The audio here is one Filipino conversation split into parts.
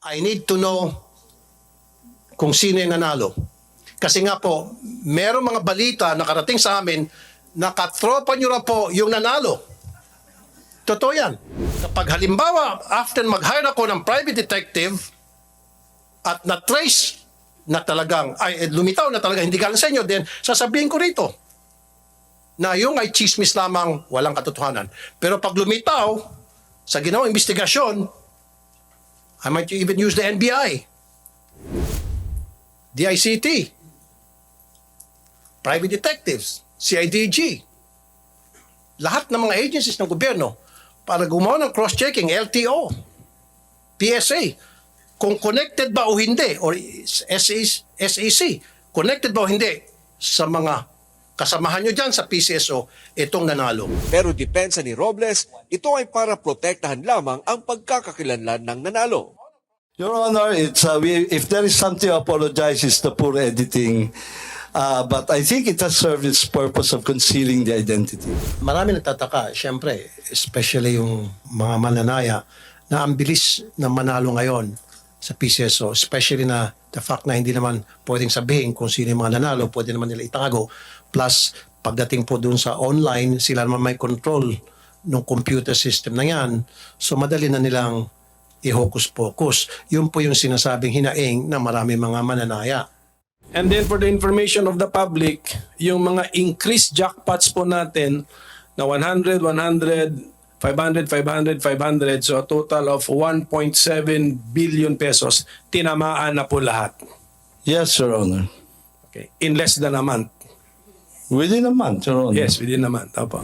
I need to know kung sino yung nanalo. Kasi nga po, merong mga balita na karating sa amin na katropa nyo na po yung nanalo. Totoo yan. Kapag halimbawa, after mag-hire ako ng private detective at na-trace na talagang, lumitaw na talaga hindi galing sa inyo, then sasabihin ko rito na yung ay chismis lamang, walang katotohanan. Pero pag lumitaw sa ginawang investigasyon, I might even use the NBI, DICT, private detectives, CIDG, lahat ng mga agencies ng gobyerno para gumawa ng cross-checking, LTO, PSA, kung connected ba o hindi, or SEC, connected ba o hindi sa mga kasamahan nyo dyan sa PCSO, itong nanalo. Pero depensa ni Robles, ito ay para protektahan lamang ang pagkakakilanlan ng nanalo. Your Honor, it's if there is something to apologize, it's the poor editing. But I think it has served its purpose of concealing the identity. Marami nagtataka, syempre, especially yung mga mananaya, na ang bilis na manalo ngayon sa PCSO, especially na the fact na hindi naman pwedeng sabihin kung sino yung mga nanalo, pwede naman nila itago. Plus, pagdating po dun sa online, sila naman may control ng computer system na yan. So, madali na nilang i-hocus-pocus. Yun po yung sinasabing hinaing na marami mga mananaya. And then for the information of the public, yung mga increased jackpots po natin na 100, 100, 500, 500, 500, so a total of 1.7 billion pesos, tinamaan na po lahat. Yes, Your Honor. Okay. In less than a month. Within a month, Your Honor. Yes, within a month. Opo.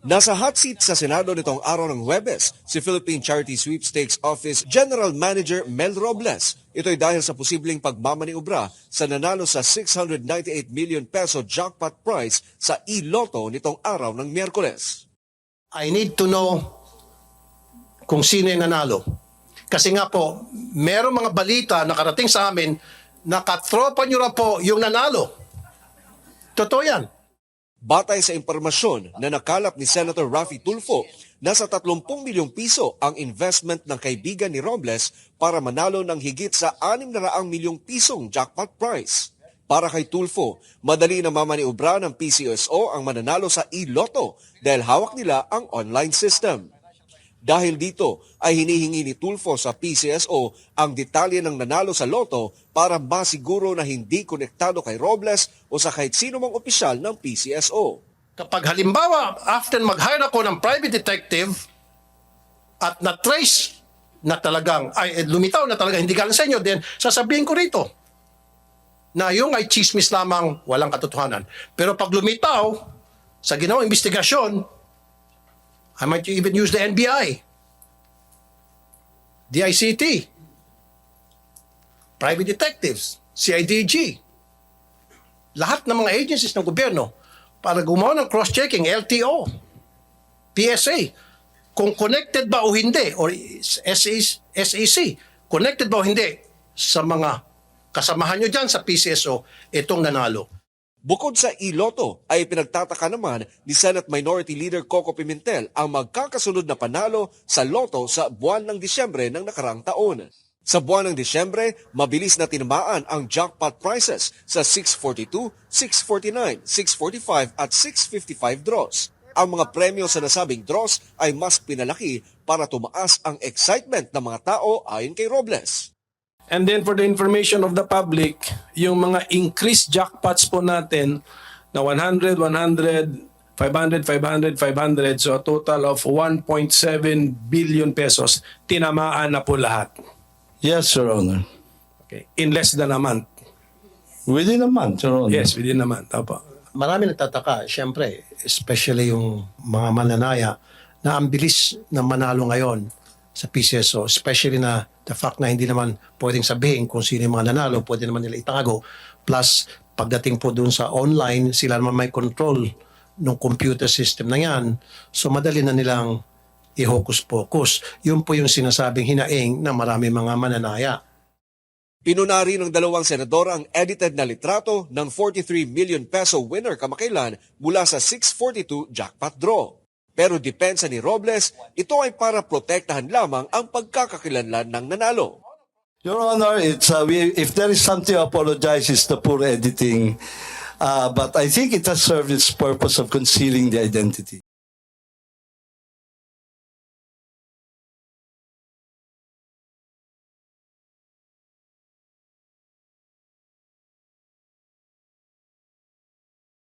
Nasa hot seat sa Senado nitong araw ng Huwebes, si Philippine Charity Sweepstakes Office General Manager Mel Robles. Ito'y dahil sa posibleng pagmamaniobra sa nanalo sa 698 million peso jackpot prize sa e-lotto nitong araw ng Miyerkules. I need to know kung sino yung nanalo. Kasi nga po, merong mga balita na karating sa amin na katropa nyo na po yung nanalo. Totoo yan. Batay sa impormasyon na nakalap ni Senator Raffy Tulfo, nasa 30 milyong piso ang investment ng kaibigan ni Robles para manalo ng higit sa 600 milyong pisong jackpot prize. Para kay Tulfo, madali na mamaniobra ng PCSO ang mananalo sa e-lotto dahil hawak nila ang online system. Dahil dito ay hinihingi ni Tulfo sa PCSO ang detalye ng nanalo sa loto para masiguro na hindi konektado kay Robles o sa kahit sino mang opisyal ng PCSO. Kapag halimbawa, after mag-hire ako ng private detective at na-trace na talagang, lumitaw na talaga hindi galing sa inyo, then sasabihin ko rito na yung ay chismis lamang, walang katotohanan. Pero pag lumitaw sa ginawang investigasyon, I might even use the NBI, DICT, private detectives, CIDG, lahat ng mga agencies ng gobyerno para gumawa ng cross-checking, LTO, PSA, kung connected ba o hindi, or SEC, connected ba o hindi sa mga kasamahan nyo dyan sa PCSO, itong nanalo. Bukod sa e-lotto ay pinagtataka naman ni Senate Minority Leader Coco Pimentel ang magkakasunod na panalo sa loto sa buwan ng Disyembre ng nakarang taon. Sa buwan ng Disyembre, mabilis na tinamaan ang jackpot prizes sa 642, 649, 645 at 655 draws. Ang mga premyo sa nasabing draws ay mas pinalaki para tumaas ang excitement ng mga tao ayon kay Robles. And then for the information of the public, yung mga increased jackpots po natin na 100, 100, 500, 500, 500, so a total of 1.7 billion pesos, tinamaan na po lahat. Yes, Your Honor. Okay. In less than a month. Within a month, Your Honor. Yes, within a month. Opo. Marami nagtataka, syempre, especially yung mga mananaya, na ang bilis na manalo ngayon sa PCSO, especially na the fact na hindi naman pwedeng sabihin kung sino yung mga nanalo, pwede naman nila itago. Plus, pagdating po dun sa online, sila naman may control ng computer system na yan. So, madali na nilang i-hocus-pocus. Yun po yung sinasabing hinaing na marami mga mananaya. Pinunari ng dalawang senador ang edited na litrato ng 43 million peso winner kamakailan mula sa 642 jackpot draw. Pero depensa ni Robles, ito ay para protektahan lamang ang pagkakakilanlan ng nanalo. Your Honor, if there is something to apologize, it's the poor editing. But I think it has served its purpose of concealing the identity.